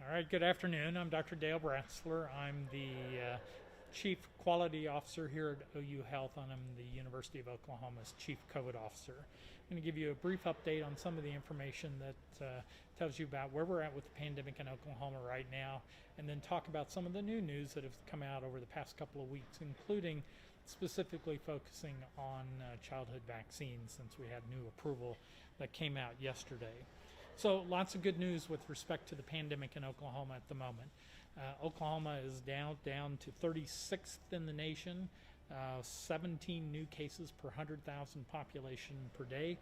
All right, good afternoon. I'm Dr. Dale Bratzler. I'm the Chief Quality Officer here at OU Health, and I'm the University of Oklahoma's Chief COVID Officer. I'm going to give you a brief update on some of the information that tells you about where we're at with the pandemic in Oklahoma right now, and then talk about some of the new news that have come out over the past couple of weeks, including specifically focusing on childhood vaccines, since we had new approval that came out yesterday. So lots of good news with respect to the pandemic in Oklahoma at the moment. Oklahoma is down to 36th in the nation, 17 new cases per 100,000 population per day.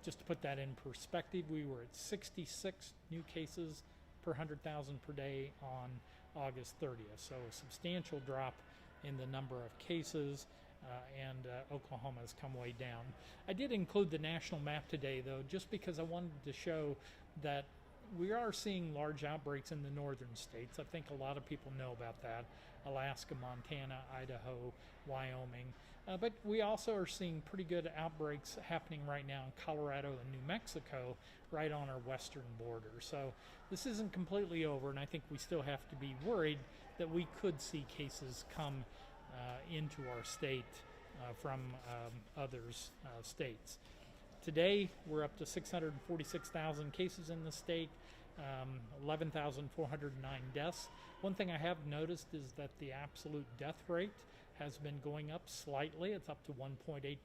Just to put that in perspective, we were at 66 new cases per 100,000 per day on August 30th. So a substantial drop in the number of cases. And Oklahoma has come way down. I did include the national map today, though, just because I wanted to show that we are seeing large outbreaks in the northern states. I think a lot of people know about that: Alaska, Montana, Idaho, Wyoming. But we also are seeing pretty good outbreaks happening right now in Colorado and New Mexico, right on our western border. So this isn't completely over, and I think we still have to be worried that we could see cases come into our state from others states. Today, we're up to 646,000 cases in the state, 11,409 deaths. One thing I have noticed is that the absolute death rate has been going up slightly. It's up to 1.8%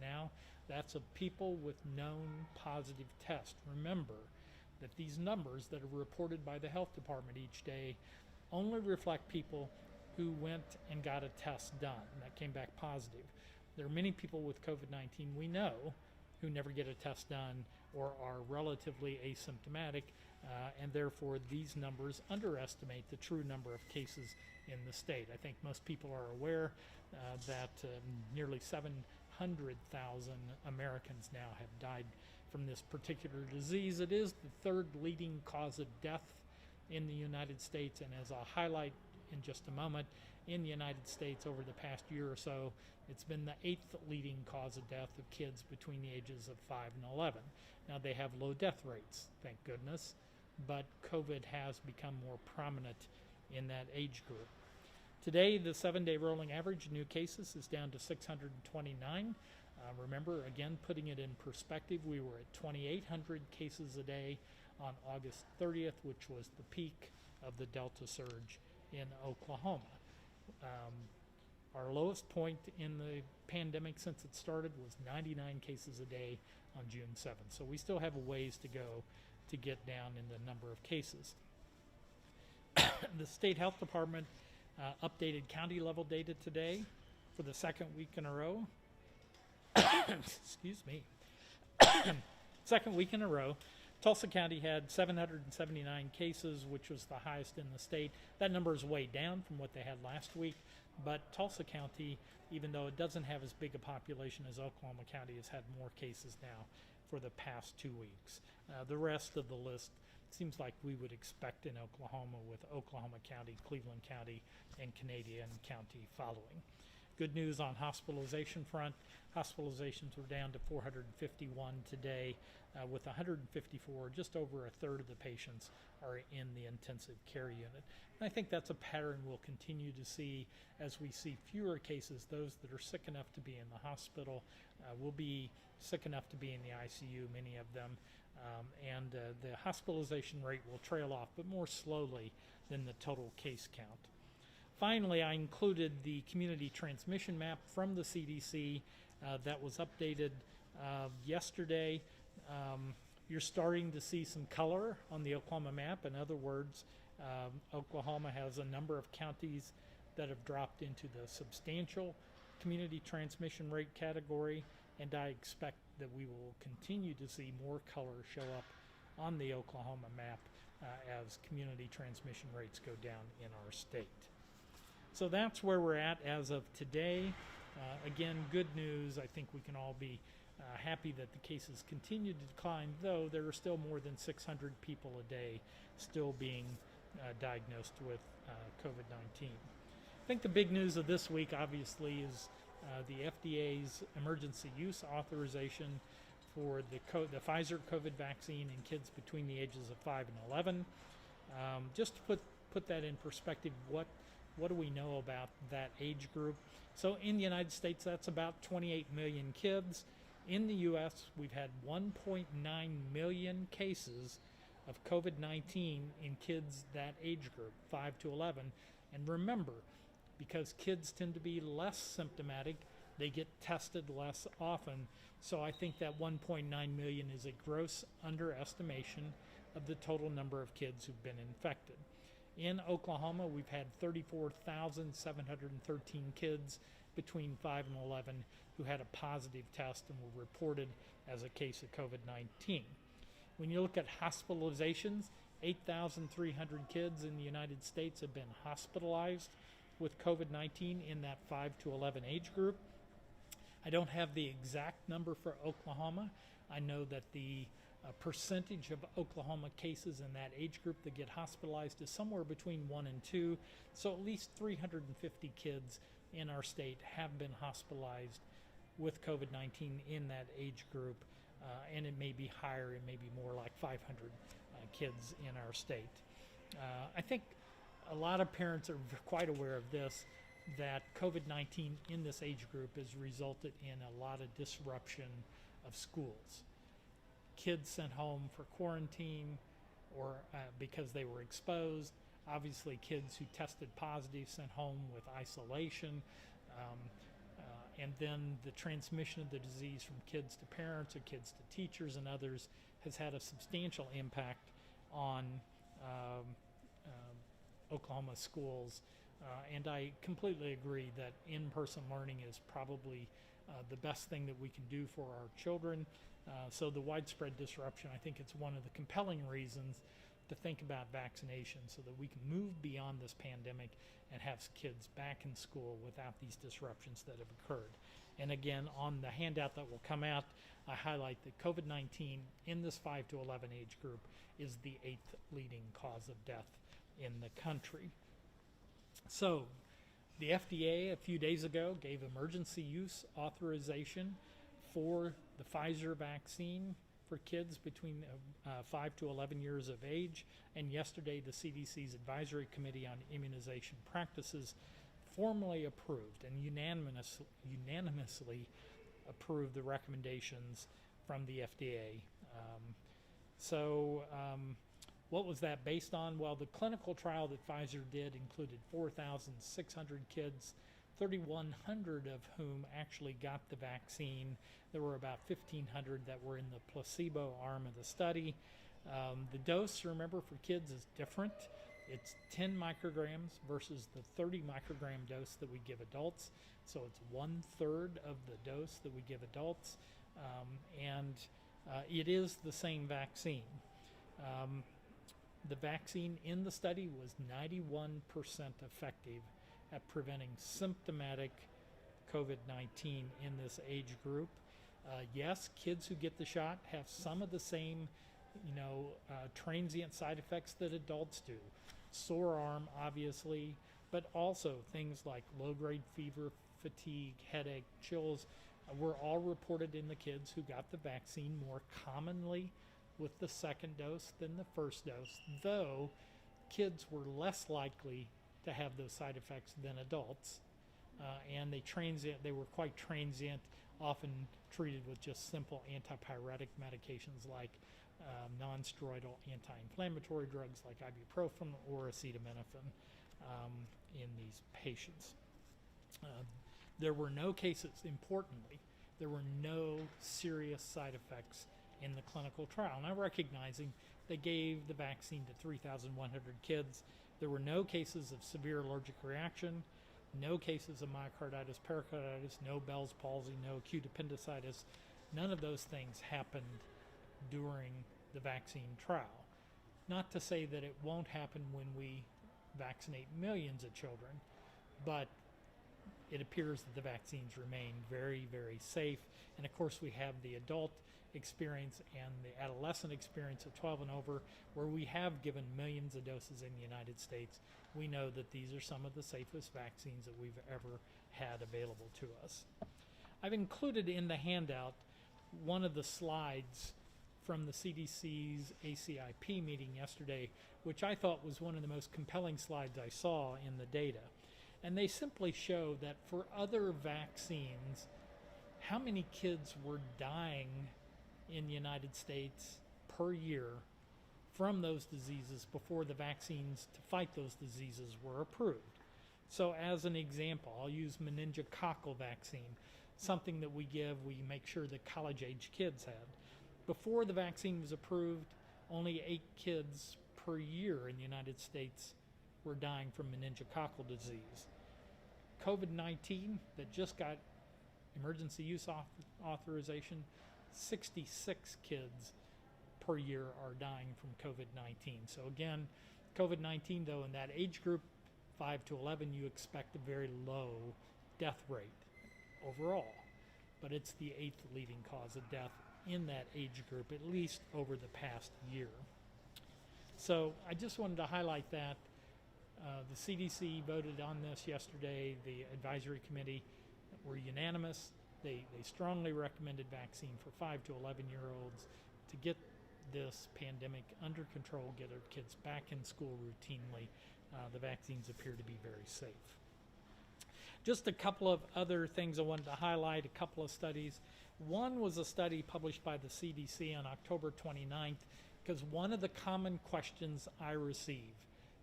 now. That's of people with known positive tests. Remember that these numbers that are reported by the health department each day only reflect people who went and got a test done that came back positive. There are many people with COVID-19 we know who never get a test done or are relatively asymptomatic, and therefore these numbers underestimate the true number of cases in the state. I think most people are aware that nearly 700,000 Americans now have died from this particular disease. It is the third leading cause of death in the United States, and as I'll highlight in just a moment, in the United States over the past year or so, it's been the 8th leading cause of death of kids between the ages of 5 and 11. Now, they have low death rates, thank goodness, but COVID has become more prominent in that age group. Today, the 7-day rolling average new cases is down to 629. Remember, again, putting it in perspective, we were at 2,800 cases a day on August 30th, which was the peak of the Delta surge in Oklahoma. Our lowest point in the pandemic since it started was 99 cases a day on June 7th. So we still have a ways to go to get down in the number of cases. The state health department updated county level data today for the second week in a row. Excuse me. Second week in a row. Tulsa County had 779 cases, which was the highest in the state. That number is way down from what they had last week, but Tulsa County, even though it doesn't have as big a population as Oklahoma County, has had more cases now for the past 2 weeks. The rest of the list seems like we would expect in Oklahoma, with Oklahoma County, Cleveland County, and Canadian County following. Good news on hospitalization front. Hospitalizations were down to 451 today, with 154, just over a third of the patients are in the intensive care unit. And I think that's a pattern we'll continue to see as we see fewer cases. Those that are sick enough to be in the hospital will be sick enough to be in the ICU, many of them, and the hospitalization rate will trail off, but more slowly than the total case count. Finally, I included the community transmission map from the CDC that was updated yesterday. You're starting to see some color on the Oklahoma map. In other words, Oklahoma has a number of counties that have dropped into the substantial community transmission rate category, and I expect that we will continue to see more color show up on the Oklahoma map as community transmission rates go down in our state. So that's where we're at as of today. Again, good news. I think we can all be happy that the cases continue to decline, though there are still more than 600 people a day still being diagnosed with COVID-19. I think the big news of this week, obviously, is the FDA's emergency use authorization for the Pfizer COVID vaccine in kids between the ages of 5 and 11. Just to put that in perspective, what do we know about that age group? So in the United States, that's about 28 million kids. In the U.S., we've had 1.9 million cases of COVID-19 in kids that age group, 5 to 11. And remember, because kids tend to be less symptomatic, they get tested less often. So I think that 1.9 million is a gross underestimation of the total number of kids who've been infected. In Oklahoma, we've had 34,713 kids between 5 and 11 who had a positive test and were reported as a case of COVID-19. When you look at hospitalizations, 8,300 kids in the United States have been hospitalized with COVID-19 in that 5 to 11 age group. I don't have the exact number for Oklahoma. I know that the percentage of Oklahoma cases in that age group that get hospitalized is somewhere between 1 and 2. So at least 350 kids in our state have been hospitalized with COVID-19 in that age group. And it may be higher, it may be more like 500 kids in our state. I think a lot of parents are quite aware of this, that COVID-19 in this age group has resulted in a lot of disruption of schools. Kids sent home for quarantine or because they were exposed. Obviously, kids who tested positive sent home with isolation. And then the transmission of the disease from kids to parents or kids to teachers and others has had a substantial impact on Oklahoma schools. And I completely agree that in-person learning is probably the best thing that we can do for our children. So the widespread disruption, I think it's one of the compelling reasons to think about vaccination so that we can move beyond this pandemic and have kids back in school without these disruptions that have occurred. And again, on the handout that will come out, I highlight that COVID-19 in this 5 to 11 age group is the 8th leading cause of death in the country. So the FDA a few days ago gave emergency use authorization for the Pfizer vaccine for kids between 5 to 11 years of age, and yesterday the CDC's Advisory Committee on Immunization Practices formally approved and unanimously approved the recommendations from the FDA. What was that based on? Well, the clinical trial that Pfizer did included 4,600 kids, 3,100 of whom actually got the vaccine. There were about 1,500 that were in the placebo arm of the study. The dose, remember, for kids is different. It's 10 micrograms versus the 30 microgram dose that we give adults. So it's 1/3 of the dose that we give adults. It is the same vaccine. The vaccine in the study was 91% effective at preventing symptomatic COVID-19 in this age group. Yes, kids who get the shot have some of the same, transient side effects that adults do. Sore arm, obviously, but also things like low-grade fever, fatigue, headache, chills were all reported in the kids who got the vaccine more commonly with the second dose than the first dose, though kids were less likely to have those side effects than adults. And they were quite transient, often treated with just simple antipyretic medications like non-steroidal anti-inflammatory drugs like ibuprofen or acetaminophen in these patients. There were no cases, importantly, there were no serious side effects in the clinical trial. Now, recognizing they gave the vaccine to 3,100 kids, there were no cases of severe allergic reaction, no cases of myocarditis, pericarditis, no Bell's palsy, no acute appendicitis. None of those things happened during the vaccine trial. Not to say that it won't happen when we vaccinate millions of children, but it appears that the vaccines remain very, very safe. And of course, we have the adult experience and the adolescent experience of 12 and over, where we have given millions of doses in the United States. We know that these are some of the safest vaccines that we've ever had available to us. I've included in the handout one of the slides from the CDC's ACIP meeting yesterday, which I thought was one of the most compelling slides I saw in the data. And they simply show that for other vaccines, how many kids were dying in the United States per year from those diseases before the vaccines to fight those diseases were approved. So as an example, I'll use meningococcal vaccine, something that we make sure that college-age kids had. Before the vaccine was approved, only 8 kids per year in the United States were dying from meningococcal disease. COVID-19 that just got emergency use authorization, 66 kids per year are dying from COVID-19. So again, COVID-19 though, in that age group, 5 to 11, you expect a very low death rate overall. But it's the 8th leading cause of death in that age group, at least over the past year. So I just wanted to highlight that. The CDC voted on this yesterday. The advisory committee were unanimous. They strongly recommended vaccine for 5 to 11-year-olds to get this pandemic under control, get our kids back in school routinely. The vaccines appear to be very safe. Just a couple of other things I wanted to highlight, a couple of studies. One was a study published by the CDC on October 29th, because one of the common questions I receive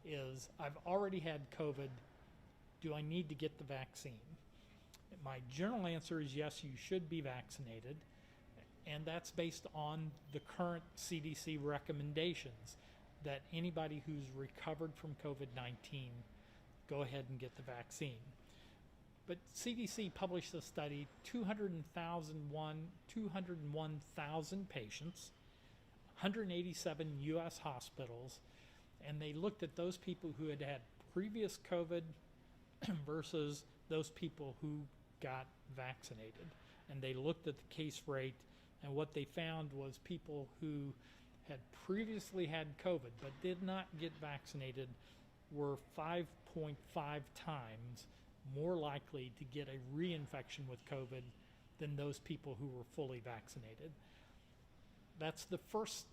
is, I've already had COVID, do I need to get the vaccine? My general answer is yes, you should be vaccinated, and that's based on the current CDC recommendations that anybody who's recovered from COVID-19 go ahead and get the vaccine. But CDC published a study, 201,000 patients, 187 U.S. hospitals, and they looked at those people who had had previous COVID versus those people who got vaccinated. And they looked at the case rate, and what they found was people who had previously had COVID but did not get vaccinated were 5.5 times more likely to get a reinfection with COVID than those people who were fully vaccinated. That's the first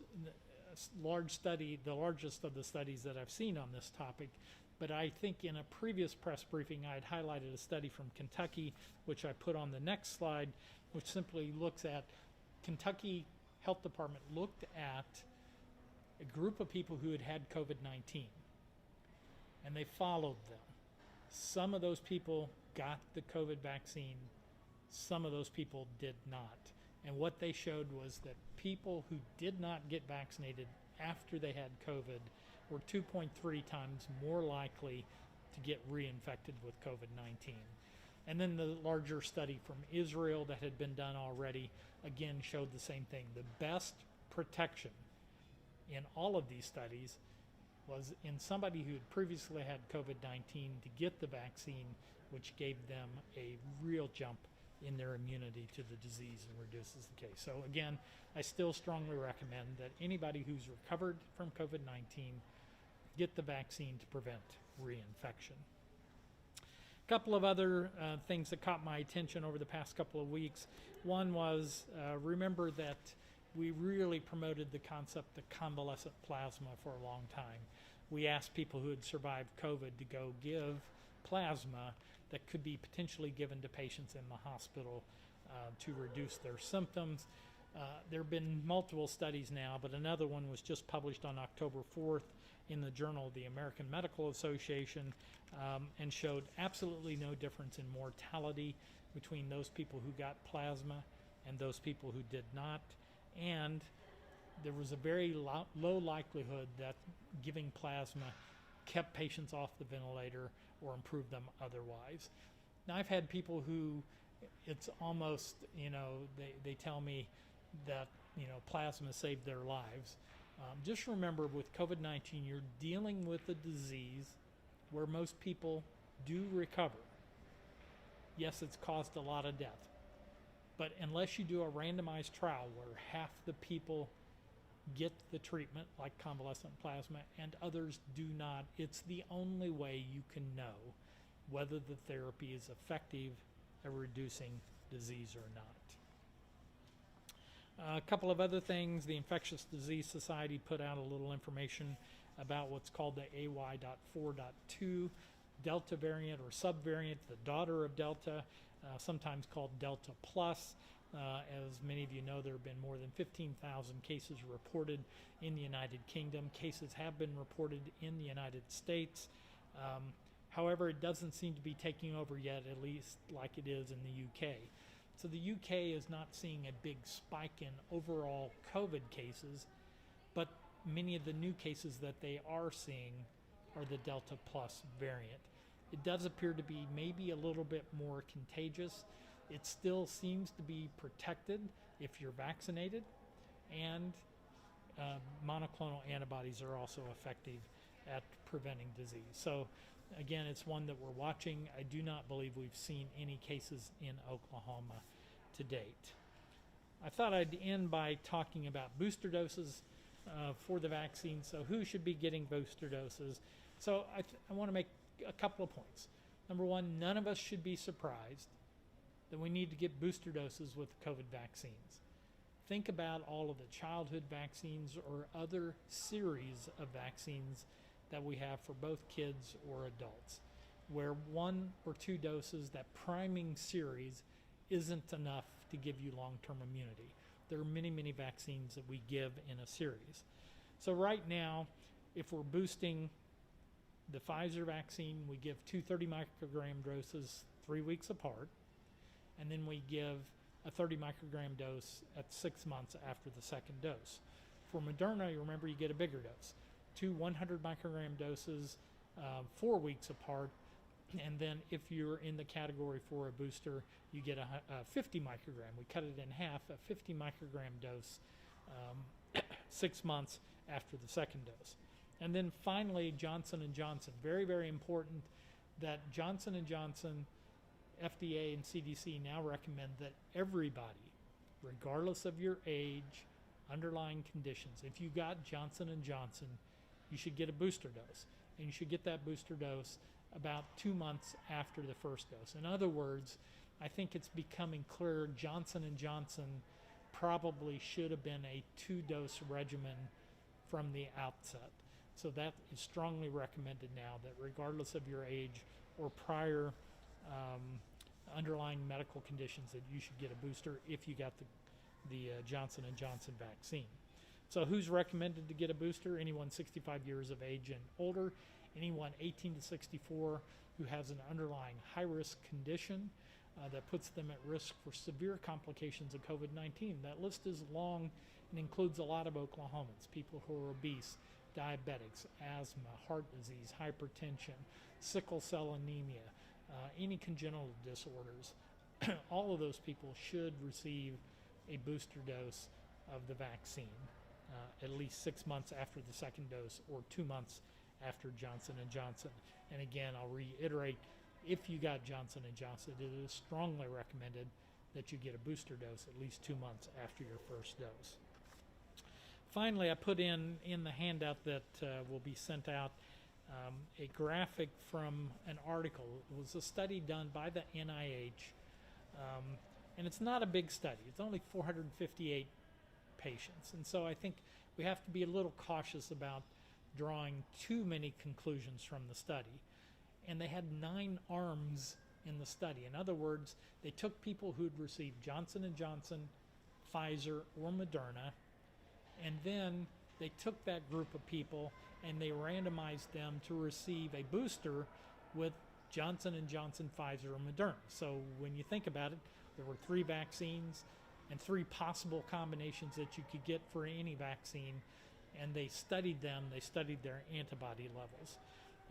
large study, the largest of the studies that I've seen on this topic. But I think in a previous press briefing, I had highlighted a study from Kentucky, which I put on the next slide, which simply looks at Kentucky Health Department looked at a group of people who had had COVID-19, and they followed them. Some of those people got the COVID vaccine, some of those people did not. And what they showed was that people who did not get vaccinated after they had COVID were 2.3 times more likely to get reinfected with COVID-19. And then the larger study from Israel that had been done already, again, showed the same thing. The best protection in all of these studies was in somebody who had previously had COVID-19 to get the vaccine, which gave them a real jump in their immunity to the disease and reduces the case. So again, I still strongly recommend that anybody who's recovered from COVID-19 get the vaccine to prevent reinfection. A couple of other things that caught my attention over the past couple of weeks. One was, remember that we really promoted the concept of convalescent plasma for a long time. We asked people who had survived COVID to go give plasma that could be potentially given to patients in the hospital to reduce their symptoms. There have been multiple studies now, but another one was just published on October 4th in the Journal of the American Medical Association and showed absolutely no difference in mortality between those people who got plasma and those people who did not. And there was a very low likelihood that giving plasma kept patients off the ventilator or improved them otherwise. Now, I've had people who it's almost, they tell me that, plasma saved their lives. Just remember, with COVID-19, you're dealing with a disease where most people do recover. Yes, it's caused a lot of death. But unless you do a randomized trial where half the people get the treatment, like convalescent plasma, and others do not, it's the only way you can know whether the therapy is effective at reducing disease or not. A couple of other things. The Infectious Disease Society put out a little information about what's called the AY.4.2 Delta variant or subvariant, the daughter of Delta, sometimes called Delta Plus. As many of you know, there have been more than 15,000 cases reported in the United Kingdom. Cases have been reported in the United States. However, it doesn't seem to be taking over yet, at least like it is in the UK. So the UK is not seeing a big spike in overall COVID cases, but many of the new cases that they are seeing are the Delta Plus variant. It does appear to be maybe a little bit more contagious. It still seems to be protected if you're vaccinated, and monoclonal antibodies are also effective at preventing disease. So again, it's one that we're watching. I do not believe we've seen any cases in Oklahoma to date. I thought I'd end by talking about booster doses for the vaccine. So who should be getting booster doses? So I want to make a couple of points. Number one, none of us should be surprised that we need to get booster doses with the COVID vaccines. Think about all of the childhood vaccines or other series of vaccines that we have for both kids or adults, where 1 or 2 doses, that priming series, isn't enough to give you long-term immunity. There are many, many vaccines that we give in a series. So right now, if we're boosting the Pfizer vaccine, we give 2 30 microgram doses 3 weeks apart, and then we give a 30 microgram dose at 6 months after the second dose. For Moderna, you remember, you get a bigger dose. 2 100 microgram doses 4 weeks apart, and then if you're in the category for a booster, you get a 50 microgram. We cut it in half, a 50 microgram dose 6 months after the second dose. And then finally, Johnson & Johnson. Very, very important that Johnson & Johnson, FDA and CDC now recommend that everybody, regardless of your age, underlying conditions, if you got Johnson & Johnson, you should get a booster dose. And you should get that booster dose about 2 months after the first dose. In other words, I think it's becoming clear Johnson & Johnson probably should have been a 2-dose regimen from the outset. So that is strongly recommended now, that regardless of your age or prior underlying medical conditions, that you should get a booster if you got the Johnson & Johnson vaccine. So who's recommended to get a booster? Anyone 65 years of age and older, anyone 18 to 64 who has an underlying high-risk condition that puts them at risk for severe complications of COVID-19. That list is long and includes a lot of Oklahomans, people who are obese, diabetics, asthma, heart disease, hypertension, sickle cell anemia, any congenital disorders. All of those people should receive a booster dose of the vaccine at least 6 months after the second dose or 2 months after Johnson & Johnson. And again, I'll reiterate, if you got Johnson & Johnson, it is strongly recommended that you get a booster dose at least 2 months after your first dose. Finally, I put in the handout that will be sent out a graphic from an article. It was a study done by the NIH, and it's not a big study. It's only 458 patients. And so I think we have to be a little cautious about drawing too many conclusions from the study. And they had 9 arms in the study. In other words, they took people who'd received Johnson & Johnson, Pfizer, or Moderna, and then they took that group of people and they randomized them to receive a booster with Johnson & Johnson, Pfizer, or Moderna. So when you think about it, there were 3 vaccines and 3 possible combinations that you could get for any vaccine, and they studied them. They studied their antibody levels.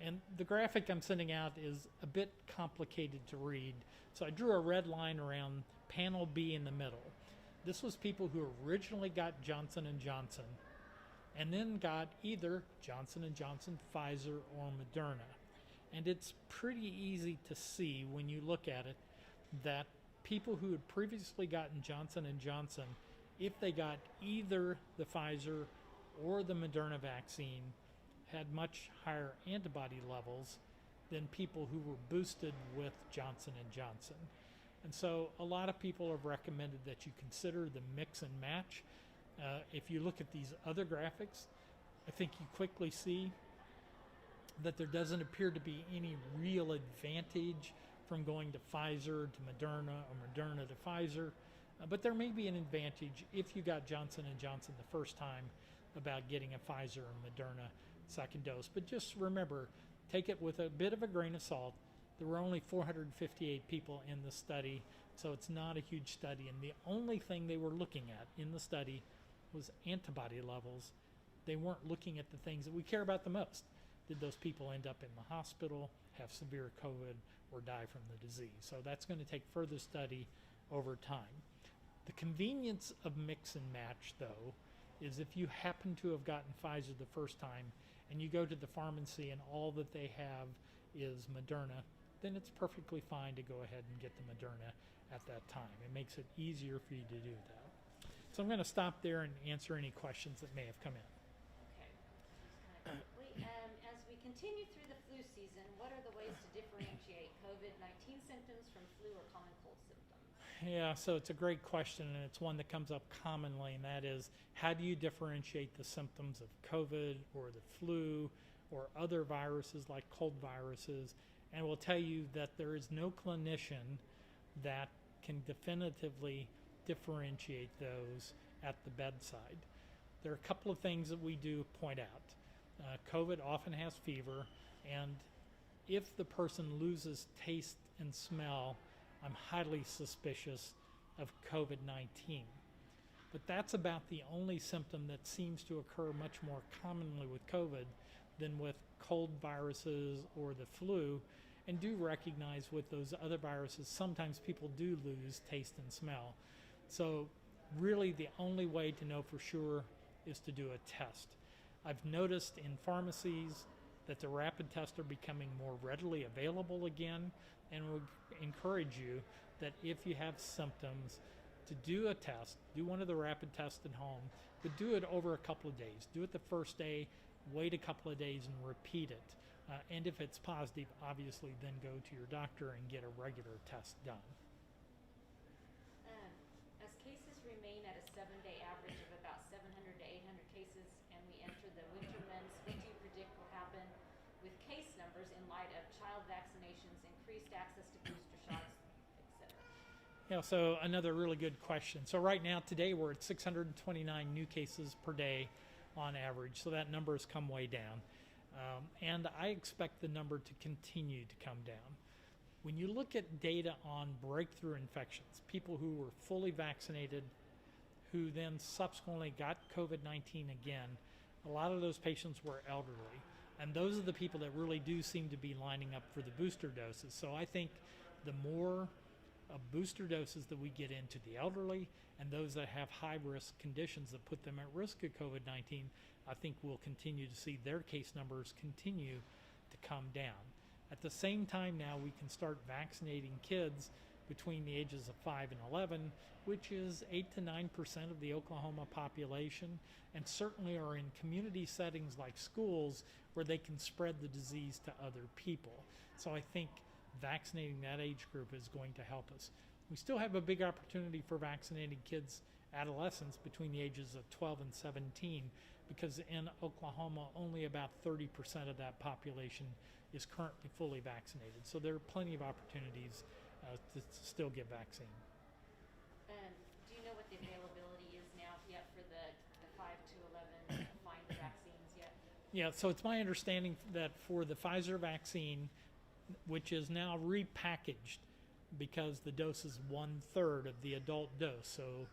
And the graphic I'm sending out is a bit complicated to read, so I drew a red line around panel B in the middle. This was people who originally got Johnson & Johnson and then got either Johnson & Johnson, Pfizer, or Moderna. And it's pretty easy to see when you look at it that people who had previously gotten Johnson & Johnson, if they got either the Pfizer or the Moderna vaccine, had much higher antibody levels than people who were boosted with Johnson & Johnson. And so a lot of people have recommended that you consider the mix and match. If you look at these other graphics, I think you quickly see that there doesn't appear to be any real advantage from going to Pfizer to Moderna or Moderna to Pfizer. But there may be an advantage if you got Johnson & Johnson the first time about getting a Pfizer or Moderna second dose. But just remember, take it with a bit of a grain of salt. There were only 458 people in the study, so it's not a huge study. And the only thing they were looking at in the study was antibody levels. They weren't looking at the things that we care about the most. Did those people end up in the hospital, have severe COVID, or die from the disease? So that's going to take further study over time. The convenience of mix and match, though, is if you happen to have gotten Pfizer the first time and you go to the pharmacy and all that they have is Moderna, then it's perfectly fine to go ahead and get the Moderna at that time. It makes it easier for you to do that. So I'm going to stop there and answer any questions that may have come in. Okay. Just kind of quickly, as we continue through the flu season, what are the ways to differentiate COVID-19 symptoms from flu or common cold symptoms? Yeah, so it's a great question, and it's one that comes up commonly, and that is, how do you differentiate the symptoms of COVID or the flu or other viruses like cold viruses? And we'll tell you that there is no clinician that can definitively differentiate those at the bedside. There are a couple of things that we do point out. COVID often has fever, and if the person loses taste and smell, I'm highly suspicious of COVID-19. But that's about the only symptom that seems to occur much more commonly with COVID than with cold viruses or the flu. And do recognize with those other viruses, sometimes people do lose taste and smell. So really the only way to know for sure is to do a test. I've noticed in pharmacies that the rapid tests are becoming more readily available again, and would encourage you that if you have symptoms, to do a test, do one of the rapid tests at home, but do it over a couple of days. Do it the first day, wait a couple of days and repeat it. And if it's positive, obviously then go to your doctor and get a regular test done. As cases remain at a 7-day average of about 700 to 800 cases and we enter the winter months, what do you predict will happen with case numbers in light of child vaccinations, increased access to booster shots, etc.? Yeah, so another really good question. So right now, today, we're at 629 new cases per day on average, so that number has come way down. And I expect the number to continue to come down. When you look at data on breakthrough infections, people who were fully vaccinated, who then subsequently got COVID-19 again, a lot of those patients were elderly. And those are the people that really do seem to be lining up for the booster doses. So I think the more booster doses that we get into the elderly and those that have high-risk conditions that put them at risk of COVID-19, I think we'll continue to see their case numbers continue to come down. At the same time now, we can start vaccinating kids between the ages of 5 and 11, which is 8 to 9% of the Oklahoma population, and certainly are in community settings like schools where they can spread the disease to other people. So I think vaccinating that age group is going to help us. We still have a big opportunity for vaccinating kids, adolescents between the ages of 12 and 17, because in Oklahoma, only about 30% of that population is currently fully vaccinated. So there are plenty of opportunities to still get vaccine. Do you know what the availability is now yet for the 5 to 11 find vaccines yet? Yeah, so it's my understanding that for the Pfizer vaccine, which is now repackaged because the dose is 1/3 of the adult dose, so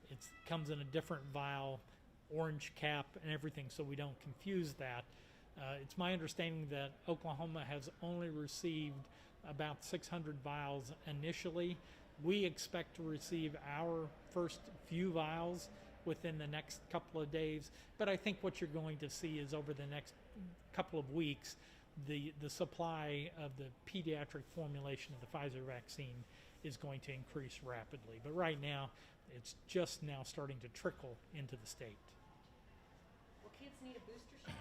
it comes in a different vial, orange cap and everything, so we don't confuse that. It's my understanding that Oklahoma has only received about 600 vials initially. We expect to receive our first few vials within the next couple of days, but I think what you're going to see is over the next couple of weeks, the supply of the pediatric formulation of the Pfizer vaccine is going to increase rapidly. But right now, it's just now starting to trickle into the state. Will kids need a booster shot?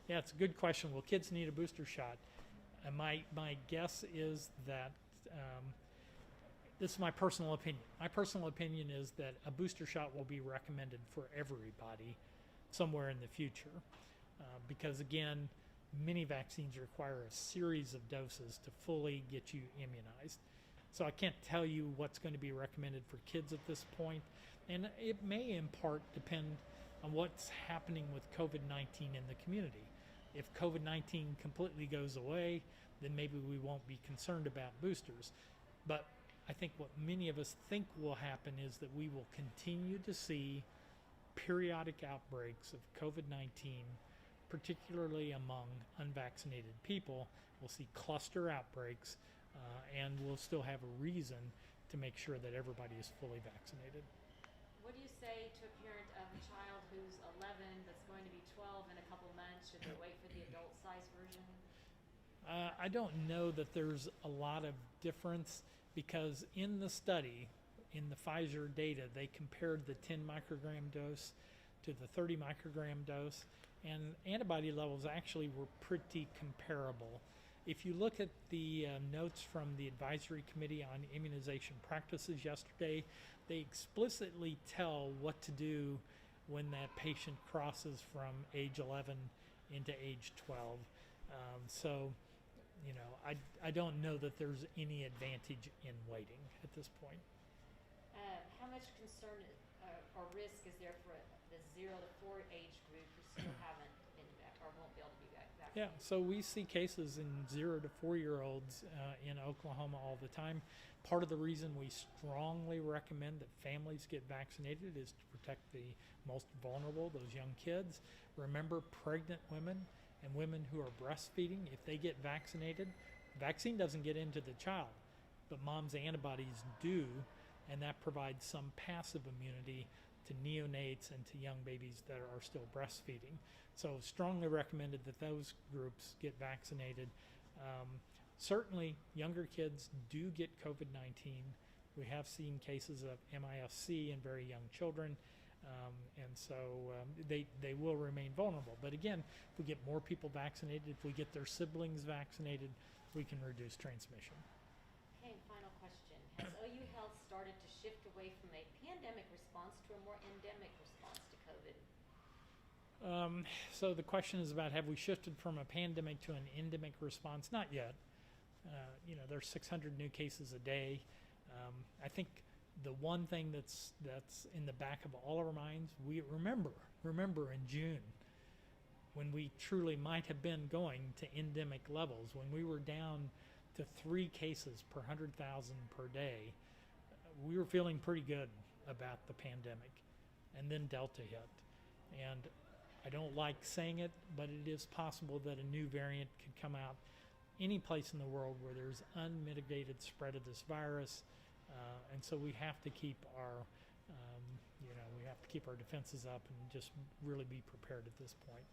Yeah, it's a good question. Will kids need a booster shot? My guess is that This is my personal opinion. My personal opinion is that a booster shot will be recommended for everybody somewhere in the future. Because again, many vaccines require a series of doses to fully get you immunized. So I can't tell you what's going to be recommended for kids at this point. And it may in part depend on what's happening with COVID-19 in the community. If COVID-19 completely goes away, then maybe we won't be concerned about boosters. But I think what many of us think will happen is that we will continue to see periodic outbreaks of COVID-19, particularly among unvaccinated people. We'll see cluster outbreaks, and we'll still have a reason to make sure that everybody is fully vaccinated. What do you say to a parent of a child who's 11 that's going to be 12 in a couple months? Should they wait for the adult size version? I don't know that there's a lot of difference, because in the study, in the Pfizer data, they compared the 10 microgram dose to the 30 microgram dose, and antibody levels actually were pretty comparable. If you look at the notes from the Advisory Committee on Immunization Practices yesterday, they explicitly tell what to do when that patient crosses from age 11 into age 12. So, you know, I don't know that there's any advantage in waiting at this point. How much concern or risk is there for the 0 to 4 age group who still haven't been or won't be able to be vaccinated? Yeah, so we see cases in 0 to 4-year-olds in Oklahoma all the time. Part of the reason we strongly recommend that families get vaccinated is to protect the most vulnerable, those young kids. Remember, pregnant women and women who are breastfeeding, if they get vaccinated, the vaccine doesn't get into the child, but mom's antibodies do, and that provides some passive immunity to neonates and to young babies that are still breastfeeding. So strongly recommended that those groups get vaccinated. Certainly, younger kids do get COVID-19. We have seen cases of MIS-C in very young children, and so they will remain vulnerable. But again, if we get more people vaccinated, if we get their siblings vaccinated, we can reduce transmission. Okay, final question. Has OU Health started to shift away from a pandemic response to a more endemic response to COVID? So the question is about, have we shifted from a pandemic to an endemic response? Not yet. You know, there's 600 new cases a day. I think the one thing that's in the back of all of our minds, we remember in June when we truly might have been going to endemic levels, when we were down to 3 cases per 100,000 per day. We were feeling pretty good about the pandemic, and then Delta hit. And I don't like saying it, but it is possible that a new variant could come out any place in the world where there's unmitigated spread of this virus, and so we have to keep our, we have to keep our defenses up and just really be prepared at this point.